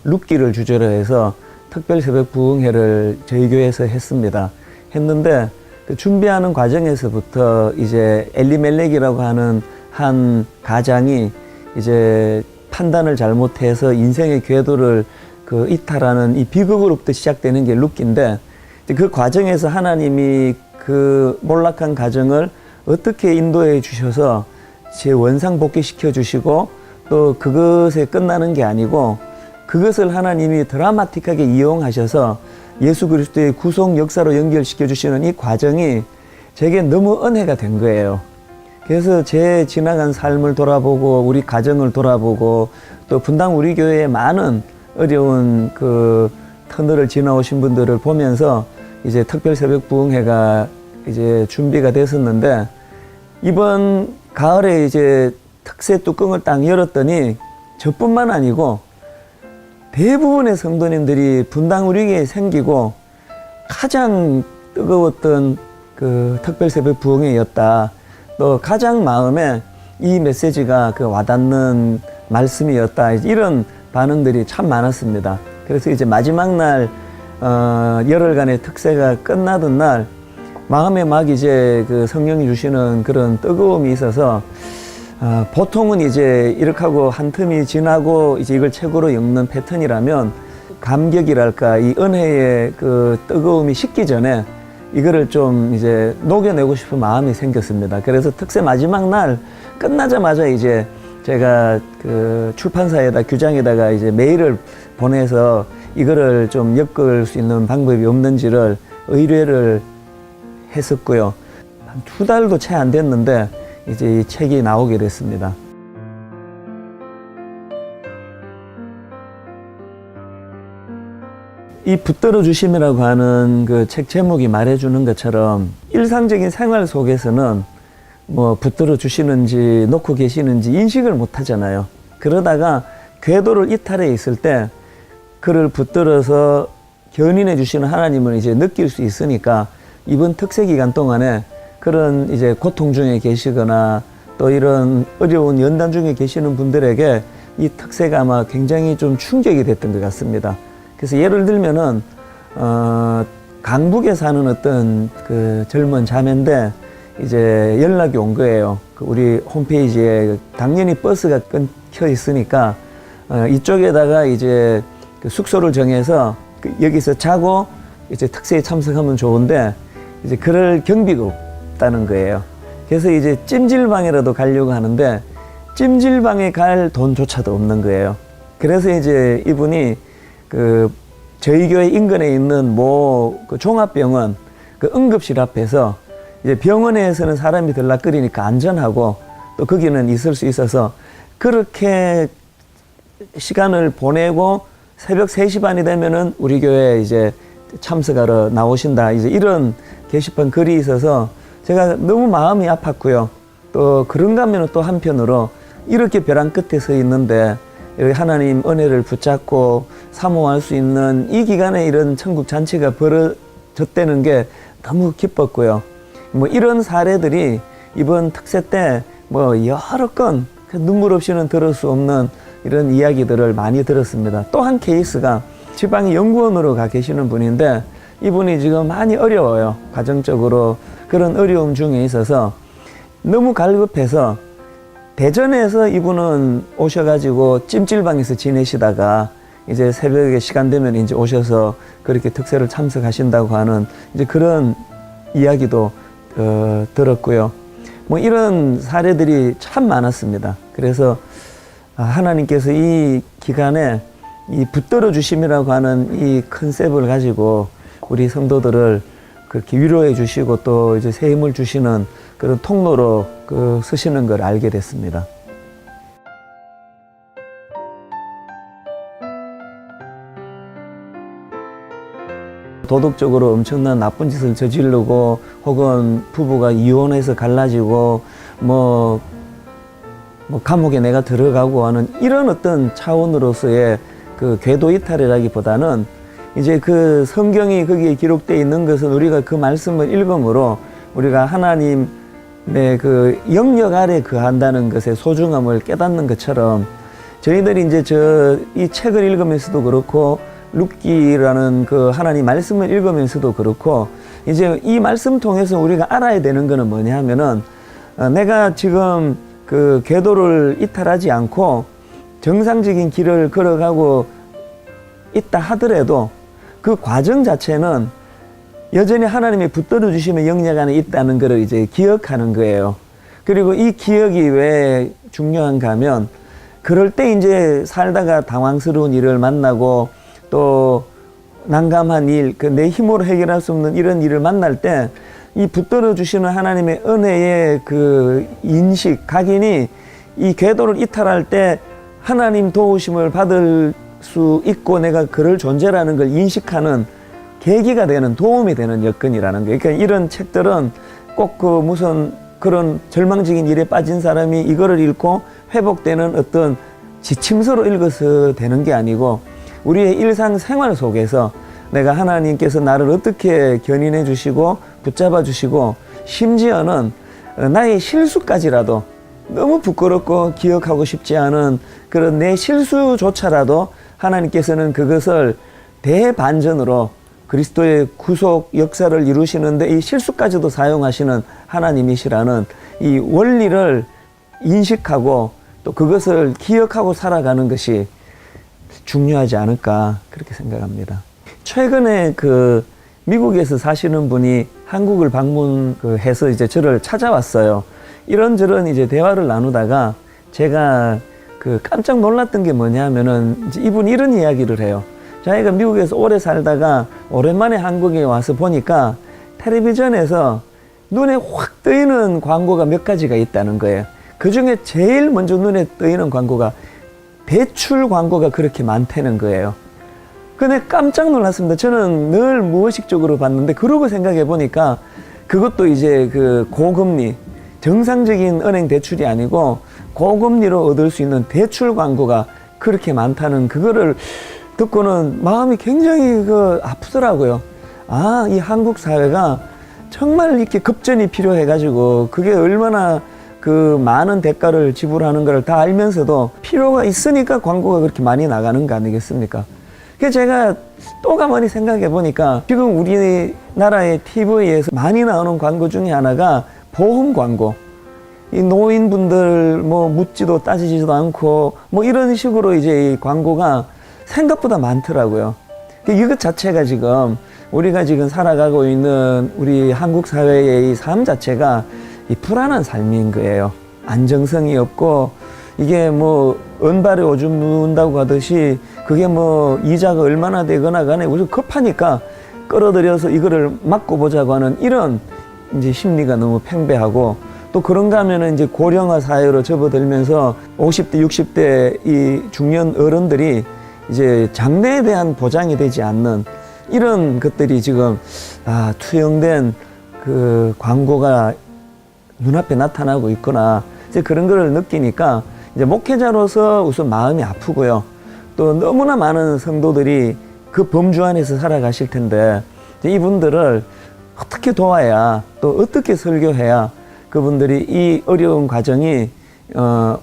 룻기를 주제로 해서 특별 새벽 부흥회를 저희 교회에서 했습니다. 했는데 그 준비하는 과정에서부터 이제 엘리멜렉이라고 하는 한 가장이 이제 판단을 잘못해서 인생의 궤도를 그 이탈하는 이 비극으로부터 시작되는 게 룻기인데, 그 과정에서 하나님이 그 몰락한 가정을 어떻게 인도해 주셔서 제 원상복귀시켜 주시고, 또 그것에 끝나는 게 아니고 그것을 하나님이 드라마틱하게 이용하셔서 예수 그리스도의 구속 역사로 연결시켜 주시는 이 과정이 제게 너무 은혜가 된 거예요. 그래서 제 지나간 삶을 돌아보고 우리 가정을 돌아보고 또 분당 우리 교회의 많은 어려운 그 터널을 지나오신 분들을 보면서 이제 특별 새벽 부흥회가 이제 준비가 됐었는데, 이번 가을에 이제 특세 뚜껑을 딱 열었더니 저뿐만 아니고 대부분의 성도님들이 분당 우리 교회에 생기고 가장 뜨거웠던 그 특별 새벽 부흥회였다. 또 가장 마음에 이 메시지가 그 와닿는 말씀이었다. 이런 반응들이 참 많았습니다. 그래서 이제 마지막 날 열흘간의 특세가 끝나던 날 마음에 막 이제 그 성령이 주시는 그런 뜨거움이 있어서 보통은 이제 이렇게 하고 한 틈이 지나고 이제 이걸 책으로 읽는 패턴이라면 감격이랄까 이 은혜의 그 뜨거움이 식기 전에 이거를 좀 이제 녹여내고 싶은 마음이 생겼습니다. 그래서 특세 마지막 날 끝나자마자 이제 제가 그 출판사에다 규장에다가 이제 메일을 보내서 이거를 좀 엮을 수 있는 방법이 없는지를 의뢰를 했었고요. 한 2달도 채 안 됐는데 이제 이 책이 나오게 됐습니다. 이 붙들어 주심이라고 하는 그 책 제목이 말해주는 것처럼 일상적인 생활 속에서는 뭐 붙들어 주시는지 놓고 계시는지 인식을 못 하잖아요. 그러다가 궤도를 이탈해 있을 때 그를 붙들어서 견인해 주시는 하나님을 이제 느낄 수 있으니까 이번 특세 기간 동안에 그런 이제 고통 중에 계시거나 또 이런 어려운 연단 중에 계시는 분들에게 이 특세가 아마 굉장히 좀 충격이 됐던 것 같습니다. 그래서 예를 들면은 강북에 사는 어떤 그 젊은 자매인데 이제 연락이 온 거예요. 그 우리 홈페이지에 당연히 버스가 끊겨 있으니까 이쪽에다가 이제 그 숙소를 정해서 여기서 자고 이제 특세에 참석하면 좋은데 이제 그럴 경비가 없다는 거예요. 그래서 이제 찜질방이라도 가려고 하는데 찜질방에 갈 돈조차도 없는 거예요. 그래서 이제 이분이 그 저희 교회 인근에 있는 그 종합병원 그 응급실 앞에서 이제 병원에서는 사람이 들락거리니까 안전하고 또 거기는 있을 수 있어서 그렇게 시간을 보내고 새벽 3시 반이 되면은 우리 교회에 이제 참석하러 나오신다. 이제 이런 게시판 글이 있어서 제가 너무 마음이 아팠고요. 또 그런가 하면 또 한편으로 이렇게 벼랑 끝에 서 있는데 이렇게 하나님 은혜를 붙잡고 사모할 수 있는 이 기간에 이런 천국 잔치가 벌어졌다는 게 너무 기뻤고요. 뭐 이런 사례들이 이번 특세 때 뭐 여러 건 눈물 없이는 들을 수 없는 이런 이야기들을 많이 들었습니다. 또 한 케이스가 지방의 연구원으로 가 계시는 분인데 이분이 지금 많이 어려워요. 가정적으로 그런 어려움 중에 있어서 너무 갈급해서 대전에서 이분은 오셔가지고 찜질방에서 지내시다가 이제 새벽에 시간 되면 이제 오셔서 그렇게 특세를 참석하신다고 하는 이제 그런 이야기도 들었고요. 뭐 이런 사례들이 참 많았습니다. 그래서 하나님께서 이 기간에 이 붙들어 주심이라고 하는 이 컨셉을 가지고 우리 성도들을 그렇게 위로해 주시고 또 이제 새 힘을 주시는 그런 통로로 쓰시는 걸 알게 됐습니다. 도덕적으로 엄청난 나쁜 짓을 저지르고 혹은 부부가 이혼해서 갈라지고 뭐 감옥에 내가 들어가고 하는 이런 어떤 차원으로서의 그 궤도 이탈이라기보다는 이제 그 성경이 거기에 기록되어 있는 것은 우리가 그 말씀을 읽음으로 우리가 하나님의 그 영역 아래 거한다는 것의 소중함을 깨닫는 것처럼 저희들이 이제 이 책을 읽으면서도 그렇고 룻기라는 그 하나님 말씀을 읽으면서도 그렇고 이제 이 말씀 통해서 우리가 알아야 되는 거는 뭐냐 하면은 내가 지금 그 궤도를 이탈하지 않고 정상적인 길을 걸어가고 있다 하더라도 그 과정 자체는 여전히 하나님의 붙들어 주심의 영역 안에 있다는 것을 이제 기억하는 거예요. 그리고 이 기억이 왜 중요한가 하면 그럴 때 이제 살다가 당황스러운 일을 만나고 또 난감한 일, 그 내 힘으로 해결할 수 없는 이런 일을 만날 때 이 붙들어 주시는 하나님의 은혜의 그 인식, 각인이 이 궤도를 이탈할 때 하나님 도우심을 받을 수 있고 내가 그럴 존재라는 걸 인식하는 계기가 되는, 도움이 되는 여건이라는 거예요. 그러니까 이런 책들은 꼭 그 무슨 그런 절망적인 일에 빠진 사람이 이거를 읽고 회복되는 어떤 지침서로 읽어서 되는 게 아니고 우리의 일상생활 속에서 내가 하나님께서 나를 어떻게 견인해 주시고 붙잡아 주시고 심지어는 나의 실수까지라도 너무 부끄럽고 기억하고 싶지 않은 그런 내 실수조차라도 하나님께서는 그것을 대반전으로 그리스도의 구속 역사를 이루시는데 이 실수까지도 사용하시는 하나님이시라는 이 원리를 인식하고 또 그것을 기억하고 살아가는 것이 중요하지 않을까 그렇게 생각합니다. 최근에 그 미국에서 사시는 분이 한국을 방문해서 이제 저를 찾아왔어요. 이런저런 이제 대화를 나누다가 제가 그 깜짝 놀랐던 게 뭐냐면은 이제 이분이 이런 이야기를 해요. 자기가 미국에서 오래 살다가 오랜만에 한국에 와서 보니까 텔레비전에서 눈에 확 뜨이는 광고가 몇 가지가 있다는 거예요. 그 중에 제일 먼저 눈에 뜨이는 광고가 대출 광고가 그렇게 많다는 거예요. 근데 깜짝 놀랐습니다. 저는 늘 무의식적으로 봤는데 그러고 생각해 보니까 그것도 이제 그 고금리, 정상적인 은행 대출이 아니고 고금리로 얻을 수 있는 대출 광고가 그렇게 많다는 그거를 듣고는 마음이 굉장히 아프더라고요. 아, 이 한국 사회가 정말 이렇게 급전이 필요해가지고 그게 얼마나 그 많은 대가를 지불하는 걸 다 알면서도 필요가 있으니까 광고가 그렇게 많이 나가는 거 아니겠습니까? 그래서 제가 또 가만히 생각해 보니까 지금 우리나라의 TV에서 많이 나오는 광고 중에 하나가 보험 광고. 이 노인분들 뭐 묻지도 따지지도 않고 뭐 이런 식으로 이제 이 광고가 생각보다 많더라고요. 이것 자체가 지금 우리가 지금 살아가고 있는 우리 한국 사회의 이 삶 자체가 이 불안한 삶인 거예요. 안정성이 없고 이게 뭐 은발에 오줌 누운다고 하듯이 그게 뭐 이자가 얼마나 되거나 간에 우리 급하니까 끌어들여서 이거를 막고 보자고 하는 이런 이제 심리가 너무 팽배하고 또 그런가 하면은 이제 고령화 사회로 접어들면서 50대, 60대 이 중년 어른들이 이제 장래에 대한 보장이 되지 않는 이런 것들이 지금 투영된 그 광고가 눈앞에 나타나고 있구나. 이제 그런 거를 느끼니까 이제 목회자로서 우선 마음이 아프고요. 또 너무나 많은 성도들이 그 범주 안에서 살아가실 텐데 이분들을 어떻게 도와야 또 어떻게 설교해야 그분들이 이 어려운 과정이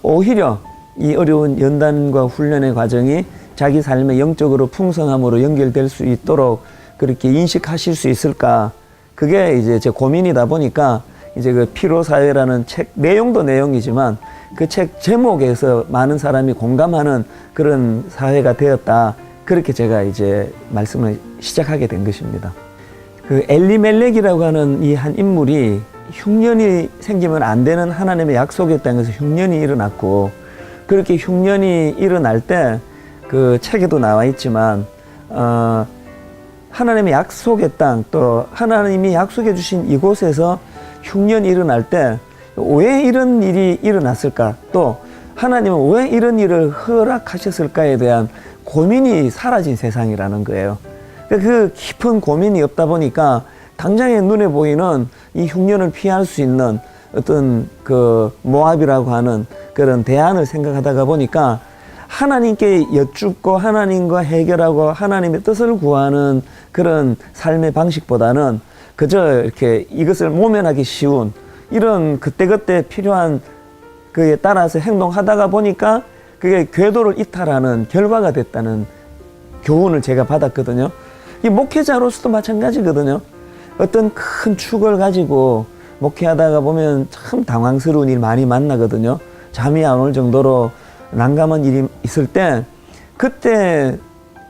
오히려 이 어려운 연단과 훈련의 과정이 자기 삶의 영적으로 풍성함으로 연결될 수 있도록 그렇게 인식하실 수 있을까? 그게 이제 제 고민이다 보니까 이제 그 피로사회라는 책 내용도 내용이지만 그 책 제목에서 많은 사람이 공감하는 그런 사회가 되었다. 그렇게 제가 이제 말씀을 시작하게 된 것입니다. 그 엘리멜렉이라고 하는 이 한 인물이 흉년이 생기면 안 되는 하나님의 약속의 땅에서 흉년이 일어났고 그렇게 흉년이 일어날 때 그 책에도 나와 있지만 하나님의 약속의 땅 또 하나님이 약속해 주신 이곳에서 흉년이 일어날 때 왜 이런 일이 일어났을까 또 하나님은 왜 이런 일을 허락하셨을까에 대한 고민이 사라진 세상이라는 거예요. 그 깊은 고민이 없다 보니까 당장에 눈에 보이는 이 흉년을 피할 수 있는 어떤 그 모압이라고 하는 그런 대안을 생각하다가 보니까 하나님께 여쭙고 하나님과 해결하고 하나님의 뜻을 구하는 그런 삶의 방식보다는 그저 이렇게 이것을 모면하기 쉬운 이런 그때그때 필요한 그에 따라서 행동하다가 보니까 그게 궤도를 이탈하는 결과가 됐다는 교훈을 제가 받았거든요. 이 목회자로서도 마찬가지거든요. 어떤 큰 축을 가지고 목회하다가 보면 참 당황스러운 일 많이 만나거든요. 잠이 안 올 정도로 난감한 일이 있을 때 그때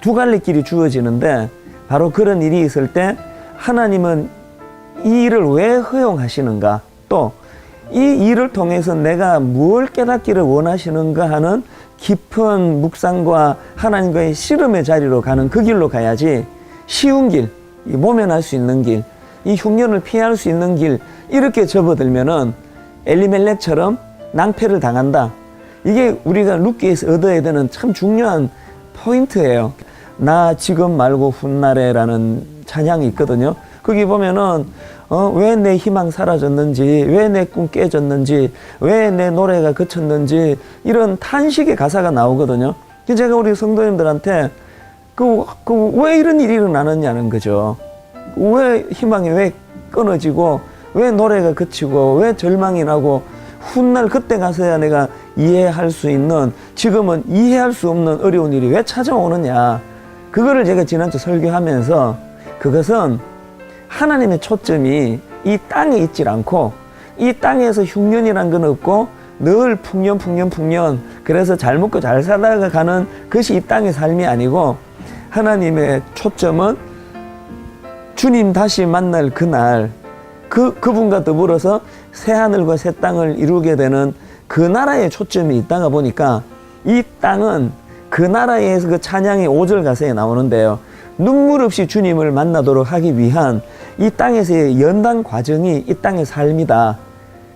두 갈래 길이 주어지는데 바로 그런 일이 있을 때 하나님은 이 일을 왜 허용하시는가, 또 이 일을 통해서 내가 무엇을 깨닫기를 원하시는가 하는 깊은 묵상과 하나님과의 씨름의 자리로 가는 그 길로 가야지, 쉬운 길, 모면할 수 있는 길, 이 흉년을 피할 수 있는 길, 이렇게 접어들면은 엘리멜렉처럼 낭패를 당한다. 이게 우리가 룻기에서 얻어야 되는 참 중요한 포인트예요. 나 지금 말고 훗날에라는 찬양이 있거든요. 거기 보면은 왜 내 희망 사라졌는지, 왜 내 꿈 깨졌는지, 왜 내 노래가 그쳤는지, 이런 탄식의 가사가 나오거든요. 제가 우리 성도님들한테 왜 이런 일이 일어나느냐는 거죠. 왜 희망이 왜 끊어지고, 왜 노래가 그치고, 왜 절망이 나고, 훗날 그때 가서야 내가 이해할 수 있는, 지금은 이해할 수 없는 어려운 일이 왜 찾아오느냐. 그거를 제가 지난주 설교하면서, 그것은 하나님의 초점이 이 땅에 있질 않고, 이 땅에서 흉년이란 건 없고 늘 풍년, 그래서 잘 먹고 잘 살다가 가는 것이 이 땅의 삶이 아니고, 하나님의 초점은 주님 다시 만날 그날, 그분과 더불어서 새 하늘과 새 땅을 이루게 되는 그 나라에 초점이 있다가 보니까, 이 땅은 그 나라에서 그 찬양의 5절 가사에 나오는데요, 눈물 없이 주님을 만나도록 하기 위한 이 땅에서의 연단 과정이 이 땅의 삶이다.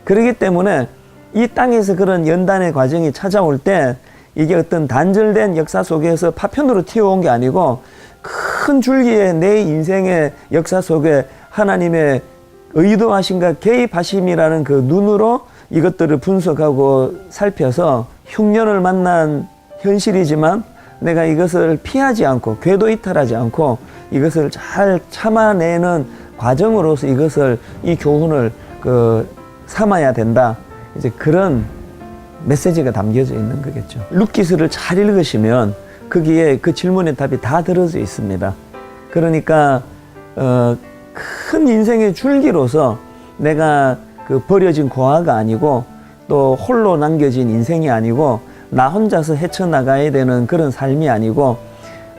그렇기 때문에 이 땅에서 그런 연단의 과정이 찾아올 때, 이게 어떤 단절된 역사 속에서 파편으로 튀어온 게 아니고, 큰 줄기의 내 인생의 역사 속에 하나님의 의도하심과 개입하심이라는 그 눈으로 이것들을 분석하고 살펴서 흉년을 만난 현실이지만 내가 이것을 피하지 않고 궤도 이탈하지 않고 이것을 잘 참아내는 과정으로서 이것을, 이 교훈을 삼아야 된다. 이제 그런 메시지가 담겨져 있는 거겠죠. 룻기서를 잘 읽으시면 거기에 그 질문의 답이 다 들어져 있습니다. 그러니까 큰 인생의 줄기로서 내가 버려진 고아가 아니고, 또 홀로 남겨진 인생이 아니고, 나 혼자서 헤쳐나가야 되는 그런 삶이 아니고,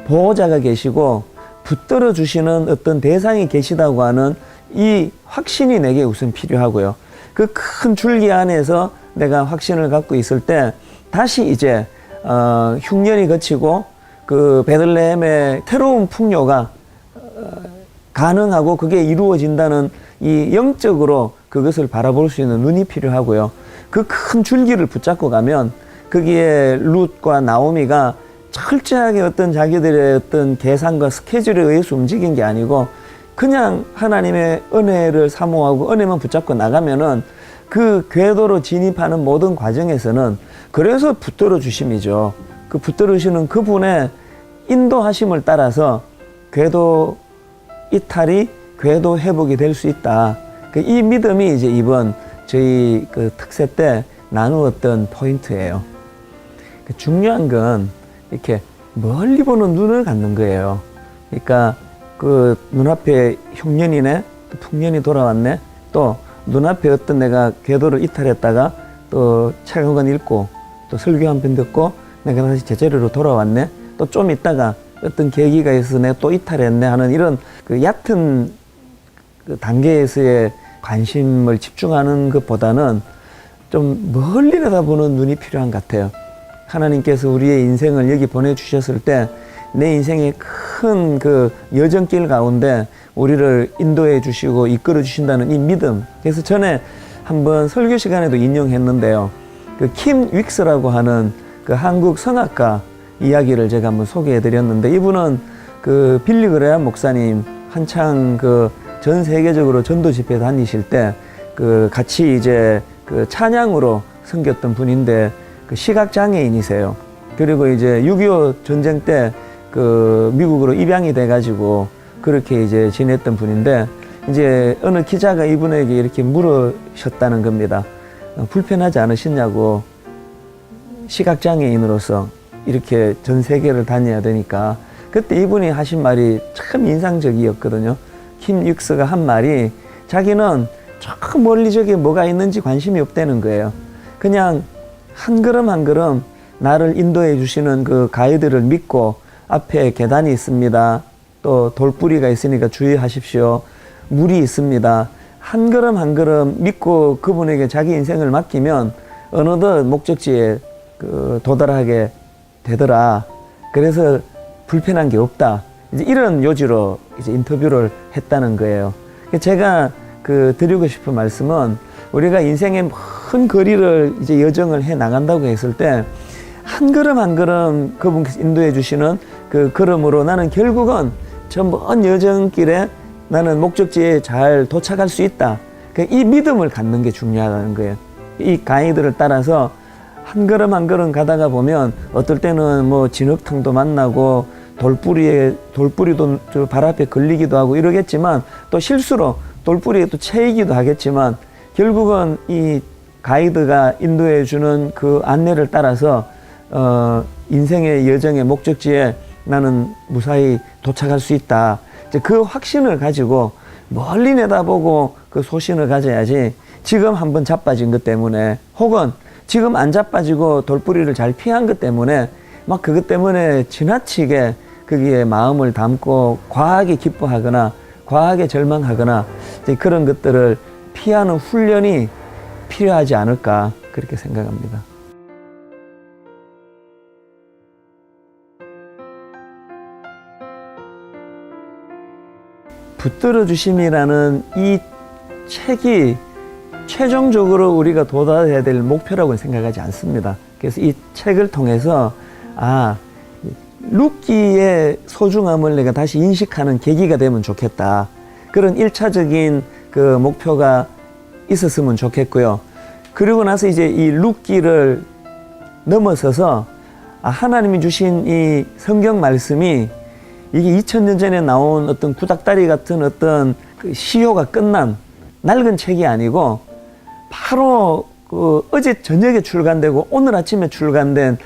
보호자가 계시고 붙들어 주시는 어떤 대상이 계시다고 하는 이 확신이 내게 우선 필요하고요. 그 큰 줄기 안에서 내가 확신을 갖고 있을 때, 다시 이제 흉년이 거치고 그 베들레헴의 새로운 풍요가 가능하고 그게 이루어진다는 이 영적으로 그것을 바라볼 수 있는 눈이 필요하고요. 그 큰 줄기를 붙잡고 가면 거기에 룻과 나오미가 철저하게 어떤 자기들의 어떤 계산과 스케줄에 의해서 움직인 게 아니고, 그냥 하나님의 은혜를 사모하고 은혜만 붙잡고 나가면은 그 궤도로 진입하는 모든 과정에서는, 그래서 붙들어 주심이죠. 그 붙들어 주시는 그분의 인도하심을 따라서 궤도 이탈이 궤도 회복이 될 수 있다. 이 믿음이 이제 이번 저희 특세 때 나누었던 포인트예요. 중요한 건 이렇게 멀리 보는 눈을 갖는 거예요. 그러니까 그 눈앞에 흉년이네, 또 풍년이 돌아왔네, 또 눈앞에 어떤 내가 궤도를 이탈했다가 또 책 한 권 읽고 또 설교 한 편 듣고 내가 다시 제자리로 돌아왔네, 또 좀 있다가 어떤 계기가 있어서 내가 또 이탈했네 하는 이런 그 얕은 그 단계에서의 관심을 집중하는 것보다는 좀 멀리 내다보는 눈이 필요한 것 같아요. 하나님께서 우리의 인생을 여기 보내주셨을 때 내 인생의 큰 그 여정길 가운데 우리를 인도해 주시고 이끌어 주신다는 이 믿음. 그래서 전에 한번 설교 시간에도 인용했는데요. 그 킴 윅스라고 하는 그 한국 성악가 이야기를 제가 한번 소개해 드렸는데, 이분은 그 빌리 그레엄 목사님 한창 그 전 세계적으로 전도 집회 다니실 때 그 같이 이제 그 찬양으로 섬겼던 분인데, 그 시각 장애인이세요. 그리고 이제 6.25 전쟁 때 그 미국으로 입양이 돼가지고 그렇게 이제 지냈던 분인데, 이제 어느 기자가 이분에게 이렇게 물으셨다는 겁니다. 불편하지 않으시냐고. 시각장애인으로서 이렇게 전 세계를 다녀야 되니까 그때 이분이 하신 말이 참 인상적이었거든요. 킴 육스가 한 말이 자기는 저 멀리 저기 뭐가 있는지 관심이 없다는 거예요. 그냥 한 걸음 한 걸음 나를 인도해 주시는 그 가이드를 믿고 앞에 계단이 있습니다. 또 돌뿌리가 있으니까 주의하십시오. 물이 있습니다. 한 걸음 한 걸음 믿고 그분에게 자기 인생을 맡기면 어느덧 목적지에 도달하게 되더라. 그래서 불편한 게 없다. 이제 이런 요지로 이제 인터뷰를 했다는 거예요. 제가 드리고 싶은 말씀은 우리가 인생의 먼 거리를 이제 여정을 해 나간다고 했을 때 한 걸음 한 걸음 그분께서 인도해 주시는 그 걸음으로 나는 결국은 저 먼 여정길에 나는 목적지에 잘 도착할 수 있다. 이 믿음을 갖는 게 중요하다는 거예요. 이 가이드를 따라서 한 걸음 한 걸음 가다가 보면 어떨 때는 뭐 진흙탕도 만나고 돌뿌리도 저 발 앞에 걸리기도 하고 이러겠지만 또 실수로 돌뿌리에 또 채이기도 하겠지만 결국은 이 가이드가 인도해 주는 그 안내를 따라서 인생의 여정의 목적지에 나는 무사히 도착할 수 있다. 이제 그 확신을 가지고 멀리 내다보고 그 소신을 가져야지 지금 한번 자빠진 것 때문에 혹은 지금 안 자빠지고 돌뿌리를 잘 피한 것 때문에 막 그것 때문에 지나치게 거기에 마음을 담고 과하게 기뻐하거나 과하게 절망하거나 이제 그런 것들을 피하는 훈련이 필요하지 않을까 그렇게 생각합니다. 붙들어 주심이라는 이 책이 최종적으로 우리가 도달해야 될 목표라고 생각하지 않습니다. 그래서 이 책을 통해서 룻기의 소중함을 내가 다시 인식하는 계기가 되면 좋겠다. 그런 1차적인 그 목표가 있었으면 좋겠고요. 그리고 나서 이제 이 룻기를 넘어서서 하나님이 주신 이 성경 말씀이 이게 2000년 전에 나온 어떤 구닥다리 같은 어떤 그 시효가 끝난 낡은 책이 아니고 바로 어제 저녁에 출간되고 오늘 아침에 출간된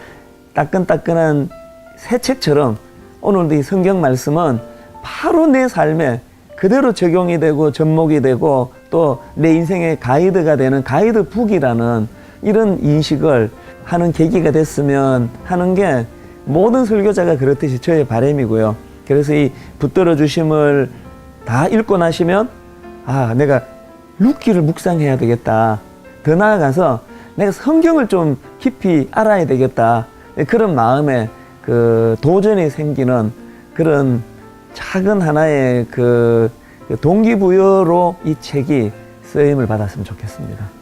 따끈따끈한 새 책처럼 오늘도 이 성경 말씀은 바로 내 삶에 그대로 적용이 되고 접목이 되고 또 내 인생의 가이드가 되는 가이드북이라는 이런 인식을 하는 계기가 됐으면 하는 게 모든 설교자가 그렇듯이 저의 바람이고요. 그래서 이 붙들어 주심을 다 읽고 나시면 내가 룻기를 묵상해야 되겠다. 더 나아가서 내가 성경을 좀 깊이 알아야 되겠다. 그런 마음에 그 도전이 생기는 그런 작은 하나의 그 동기부여로 이 책이 쓰임을 받았으면 좋겠습니다.